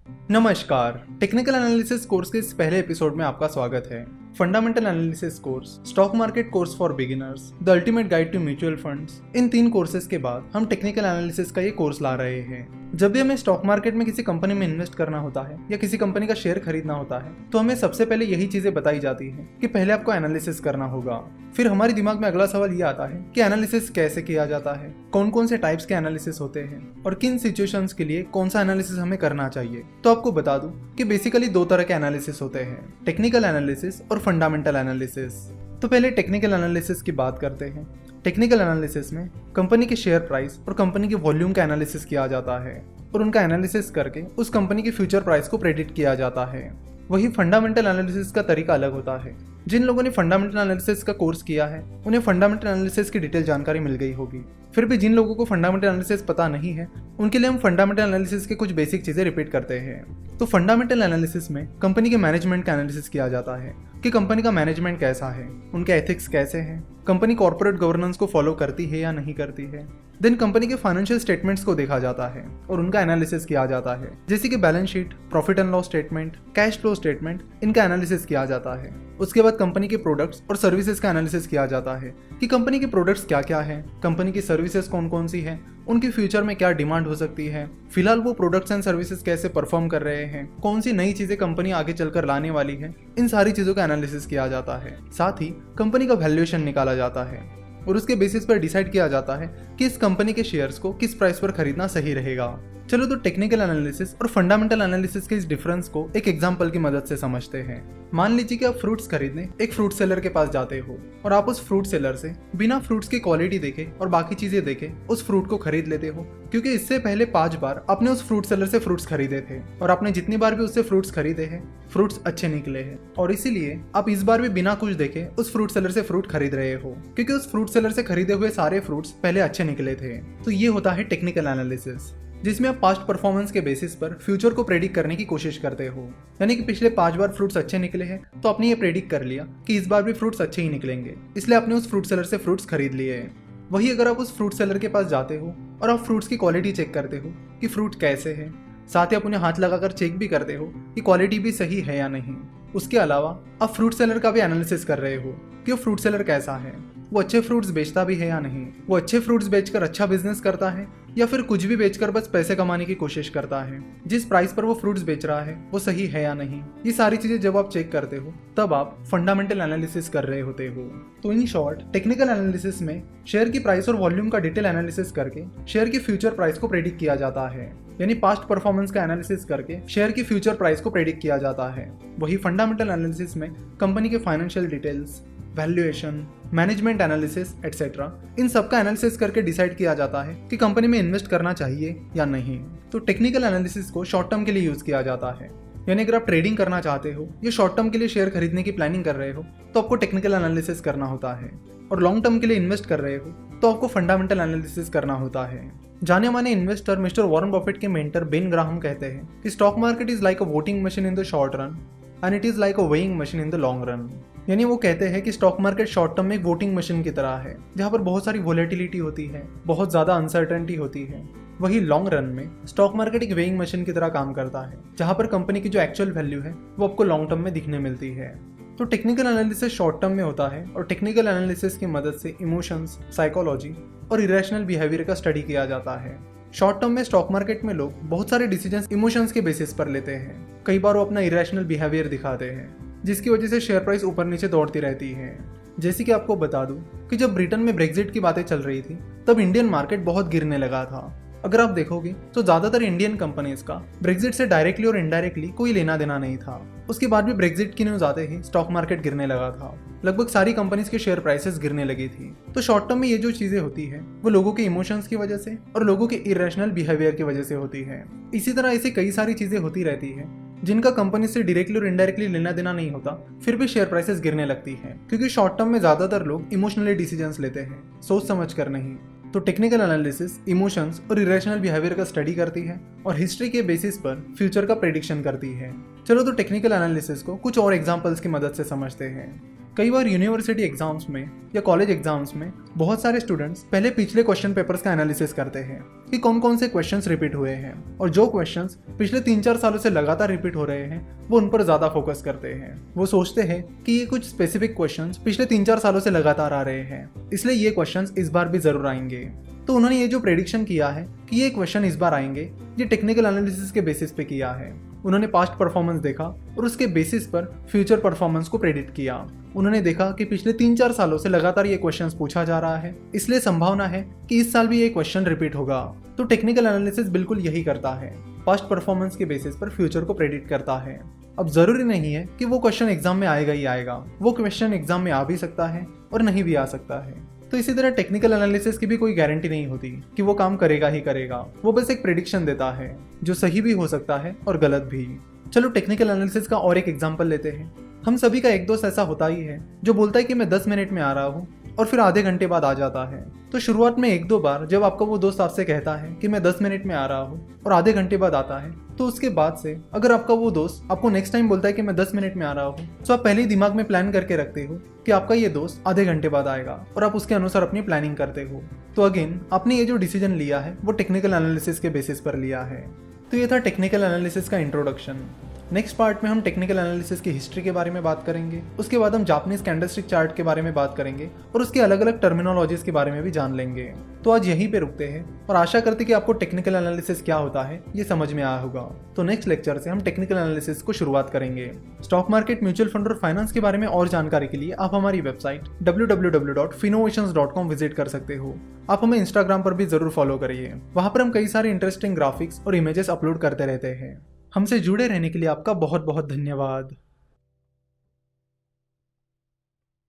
नमस्कार। Technical analysis course के इस पहले एपिसोड में आपका स्वागत है। Fundamental analysis course, stock market course for beginners, the ultimate guide to mutual funds, इन 3 कोर्सेज के बाद हम टेक्निकल एनालिसिस का ये कोर्स ला रहे हैं। जब भी हमें स्टॉक मार्केट में किसी कंपनी में इन्वेस्ट करना होता है या किसी कंपनी का शेयर खरीदना होता है तो हमें सबसे पहले यही चीजें बताई जाती हैं कि पहले आपको एनालिसिस करना होगा। फिर हमारे दिमाग में अगला सवाल ये आता है कि एनालिसिस कैसे किया जाता है, कौन कौन से टाइप्स के एनालिसिस होते हैं और किन सिचुएशंस के लिए कौन सा एनालिसिस हमें करना चाहिए। तो आपको बता दूं कि बेसिकली 2 तरह के एनालिसिस होते हैं, टेक्निकल एनालिसिस और फंडामेंटल एनालिसिस। तो पहले टेक्निकल एनालिसिस की बात करते हैं। टेक्निकल एनालिसिस में कंपनी के शेयर प्राइस और कंपनी के वॉल्यूम का एनालिसिस किया जाता है और उनका एनालिसिस करके उस कंपनी की फ्यूचर प्राइस को प्रेडिक्ट किया जाता है। वही फंडामेंटल एनालिसिस का तरीका अलग होता है। जिन लोगों ने फंडामेंटल एनालिसिस का कोर्स किया है उन्हें फंडामेंटल एनालिसिस की डिटेल जानकारी मिल गई होगी। फिर भी जिन लोगों को फंडामेंटल एनालिसिस पता नहीं है उनके लिए हम फंडामेंटल एनालिसिस के कुछ बेसिक चीजें रिपीट करते हैं। तो फंडामेंटल एनालिसिस में कंपनी के मैनेजमेंट का एनालिसिस किया जाता है कि कंपनी का मैनेजमेंट कैसा है, उनके एथिक्स कैसे हैं, कंपनी कॉर्पोरेट गवर्नेंस को फॉलो करती है या नहीं करती है। देन कंपनी के फाइनेंशियल स्टेटमेंट्स को देखा जाता है और उनका एनालिसिस किया जाता है, जैसे कि balance sheet, profit and loss statement, cash flow statement, इनका एनालिसिस किया जाता है। उसके बाद कंपनी के प्रोडक्ट्स और सर्विसेज का एनालिसिस किया जाता है कि कंपनी के प्रोडक्ट्स क्या क्या हैं, कंपनी की सर्विसेज कौन कौन सी हैं, उनकी फ्यूचर में क्या डिमांड हो सकती है, फिलहाल वो प्रोडक्ट्स एंड सर्विसेज कैसे परफॉर्म कर रहे हैं, कौन सी नई चीजें कंपनी आगे चलकर लाने वाली है। इन सारी चीजों का एनालिसिस किया जाता है। साथ ही कंपनी का वैल्यूएशन निकाला जाता है और उसके बेसिस पर डिसाइड किया जाता है कि इस कंपनी के शेयर्स को किस प्राइस पर खरीदना सही रहेगा। चलो तो टेक्निकल एनालिसिस और फंडामेंटल एनालिसिस के इस डिफरेंस को एक एग्जांपल की मदद से समझते हैं। मान लीजिए कि आप फ्रूट्स खरीदने एक फ्रूट सेलर के पास जाते हो और आप उस फ्रूट सेलर से बिना फ्रूट्स की क्वालिटी देखे और बाकी चीजें देखे उस फ्रूट को खरीद लेते हो, क्योंकि इससे पहले 5 बार आपने उस फ्रूट सेलर से फ्रूट्स खरीदे थे और आपने जितनी बार भी उससे फ्रूट्स खरीदे हैं फ्रूट्स अच्छे निकले हैं और इसीलिए आप इस बार भी बिना कुछ देखे उस फ्रूट सेलर से फ्रूट खरीद रहे हो, क्योंकि उस फ्रूट सेलर से खरीदे हुए सारे फ्रूट्स पहले अच्छे निकले थे। तो ये होता है टेक्निकल एनालिसिस, जिसमें आप पास्ट परफॉर्मेंस के बेसिस पर फ्यूचर को प्रेडिक्ट करने की कोशिश करते हो। यानी कि पिछले 5 बार फ्रूट्स अच्छे निकले हैं तो आपने ये प्रेडिक्ट कर लिया कि इस बार भी फ्रूट्स अच्छे ही निकलेंगे, इसलिए आपने उस फ्रूट सेलर से फ्रूट्स खरीद लिए हैं। वही अगर आप उस फ्रूट सेलर के पास जाते हो और आप फ्रूट्स की क्वालिटी चेक करते हो कि फ्रूट कैसे है, साथ ही आप उन्हें हाथ लगाकर चेक भी करते हो कि क्वालिटी भी सही है या नहीं। उसके अलावा आप फ्रूट सेलर का भी एनालिसिस कर रहे हो कि वो फ्रूट सेलर कैसा है, वो अच्छे फ्रूट्स बेचता भी है या नहीं, वो अच्छे फ्रूट्स बेचकर अच्छा बिजनेस करता है या फिर कुछ भी बेचकर बस पैसे कमाने की कोशिश करता है, जिस प्राइस पर वो फ्रूट्स बेच रहा है वो सही है या नहीं। ये सारी चीजें जब आप चेक करते हो तब आप फंडामेंटल एनालिसिस कर रहे होते हो। तो इन शॉर्ट टेक्निकल एनालिसिस में शेयर की प्राइस और वॉल्यूम का डिटेल एनालिसिस करके शेयर की फ्यूचर प्राइस को प्रेडिक्ट किया जाता है, यानी पास्ट परफॉर्मेंस का एनालिसिस करके शेयर की फ्यूचर प्राइस को प्रेडिक्ट किया जाता है। वही फंडामेंटल एनालिसिस में कंपनी के financial details, valuation, management analysis etcetera, इन सब का एनालिसिस करके डिसाइड किया जाता है कि कंपनी में इन्वेस्ट करना चाहिए या नहीं। तो टेक्निकल एनालिसिस को शॉर्ट टर्म के लिए यूज किया जाता है, यानी अगर आप ट्रेडिंग करना चाहते हो या शॉर्ट टर्म के लिए शेयर खरीदने की प्लानिंग कर रहे हो तो आपको टेक्निकल एनालिसिस करना होता है, और लॉन्ग टर्म के लिए इन्वेस्ट कर रहे हो तो आपको फंडामेंटल एनालिसिस करना होता है। जाने माने इन्वेस्टर मिस्टर वॉरेन बफेट के मेंटर बेन ग्राहम कहते हैं कि stock market is like a voting machine in the short run and it is like a weighing machine in the long run. यानी वो कहते हैं कि स्टॉक मार्केट शॉर्ट टर्म में एक वोटिंग मशीन की तरह है जहां पर बहुत सारी वोलेटिलिटी होती है, बहुत ज्यादा अनसर्टेनिटी होती है। वही लॉन्ग रन में स्टॉक मार्केट एक वेइंग मशीन की तरह काम करता है जहां पर कंपनी की जो एक्चुअल वैल्यू है वो आपको लॉन्ग टर्म में दिखने मिलती है। तो टेक्निकल एनालिसिस शॉर्ट टर्म में होता है और टेक्निकल एनालिसिस की मदद से इमोशंस, साइकोलॉजी और इरेशनल बिहेवियर का स्टडी किया जाता है। शॉर्ट टर्म में स्टॉक मार्केट में लोग बहुत सारे डिसीजंस इमोशंस के बेसिस पर लेते हैं। कई बार वो अपना इरेशनल बिहेवियर दिखाते हैं जिसकी वजह से शेयर प्राइस ऊपर नीचे दौड़ती रहती है। जैसे कि आपको बता दूं कि जब ब्रिटेन में ब्रेक्जिट की बातें चल रही थी तब इंडियन मार्केट बहुत गिरने लगा था। अगर आप देखोगे तो ज्यादातर इंडियन कंपनीज का ब्रेक्जिट से डायरेक्टली और इनडायरेक्टली कोई लेना देना नहीं था। उसके बाद भी ब्रेक्जिट की न्यूज आते ही स्टॉक मार्केट गिरने लगा था, लगभग सारी कंपनीज के शेयर प्राइसेस गिरने लगी थी। तो शॉर्ट टर्म में ये जो चीजें होती है वो लोगों के इमोशंस की वजह से और लोगों के इरेशनल बिहेवियर की वजह से होती है। इसी तरह ऐसी कई सारी चीजें होती रहती है जिनका कंपनी से डायरेक्टली और इनडायरेक्टली लेना देना नहीं होता, फिर भी शेयर प्राइसेस गिरने लगती हैं, क्योंकि शॉर्ट टर्म में ज्यादातर लोग इमोशनली डिसीजंस लेते हैं, सोच समझ कर नहीं। तो टेक्निकल एनालिसिस इमोशंस और इरेशनल बिहेवियर का स्टडी करती है और हिस्ट्री के बेसिस पर फ्यूचर का प्रेडिक्शन करती है। चलो तो टेक्निकल एनालिसिस को कुछ और एग्जांपल्स की मदद से समझते हैं। कई बार यूनिवर्सिटी एग्जाम्स में या कॉलेज एग्जाम्स में बहुत सारे स्टूडेंट्स पहले पिछले क्वेश्चन पेपर्स का एनालिसिस करते हैं कि कौन कौन से क्वेश्चंस रिपीट हुए हैं, और जो क्वेश्चंस पिछले 3-4 सालों से लगातार रिपीट हो रहे हैं वो उन पर ज़्यादा फोकस करते हैं। वो सोचते हैं कि ये कुछ स्पेसिफिक क्वेश्चंस पिछले 3-4 सालों से लगातार आ रहे हैं, इसलिए ये क्वेश्चंस इस बार भी ज़रूर आएंगे। तो उन्होंने ये जो प्रेडिक्शन किया है कि ये क्वेश्चन इस बार आएंगे, ये टेक्निकल एनालिसिस के बेसिस पे किया है। उन्होंने पास्ट परफॉर्मेंस देखा और उसके बेसिस पर फ्यूचर परफॉर्मेंस को प्रेडिक्ट किया। उन्होंने देखा कि पिछले 3-4 सालों से लगातार ये क्वेश्चंस पूछा जा रहा है, इसलिए संभावना है कि इस साल भी ये क्वेश्चन रिपीट होगा। तो टेक्निकल एनालिसिस बिल्कुल यही करता है, पास्ट परफॉर्मेंस के बेसिस पर फ्यूचर को प्रेडिक्ट करता है। अब जरूरी नहीं है कि वो क्वेश्चन एग्जाम में आएगा ही आएगा, वो क्वेश्चन एग्जाम में आ भी सकता है और नहीं भी आ सकता है। तो इसी तरह टेक्निकल एनालिसिस की भी कोई गारंटी नहीं होती कि वो काम करेगा ही करेगा, वो बस एक प्रेडिक्शन देता है जो सही भी हो सकता है और गलत भी। चलो टेक्निकल एनालिसिस का और एक एग्जांपल लेते हैं। हम सभी का एक दोस्त ऐसा होता ही है जो बोलता है कि मैं 10 मिनट में आ रहा हूँ और फिर आधे घंटे बाद आ जाता है। तो शुरुआत में 1-2 बार जब आपका वो दोस्त आपसे कहता है कि मैं 10 मिनट में आ रहा हूँ और आधे घंटे बाद आता है, तो उसके बाद से अगर आपका वो दोस्त आपको नेक्स्ट टाइम बोलता है कि मैं 10 मिनट में आ रहा हूँ, तो आप पहले ही दिमाग में प्लान करके रखते हो कि आपका ये दोस्त आधे घंटे बाद आएगा और आप उसके अनुसार अपनी प्लानिंग करते हो। तो अगेन आपने ये जो डिसीजन लिया है वो टेक्निकल एनालिसिस के बेसिस पर लिया है। तो ये था टेक्निकल एनालिसिस का इंट्रोडक्शन। नेक्स्ट पार्ट में हम टेक्निकल एनालिसिस की हिस्ट्री के बारे में बात करेंगे, उसके बाद हम जापानीज कैंडलस्टिक चार्ट के बारे में बात करेंगे और उसके अलग अलग टर्मिनोलॉजीज के बारे में भी जान लेंगे। तो आज यहीं पे रुकते हैं और आशा करते कि आपको टेक्निकल एनालिसिस क्या होता है ये समझ में आया होगा। तो नेक्स्ट लेक्चर से हम टेक्निकल एनालिसिस को शुरुआत करेंगे। स्टॉक मार्केट, म्यूचुअल फंड और फाइनेंस के बारे में और जानकारी के लिए आप हमारी वेबसाइट www.finnovations.com विजिट कर सकते हो। आप हमें इंस्टाग्राम पर भी जरूर फॉलो करिए, वहां पर हम कई सारे इंटरेस्टिंग ग्राफिक्स और इमेजेस अपलोड करते रहते हैं। हमसे जुड़े रहने के लिए आपका बहुत बहुत धन्यवाद।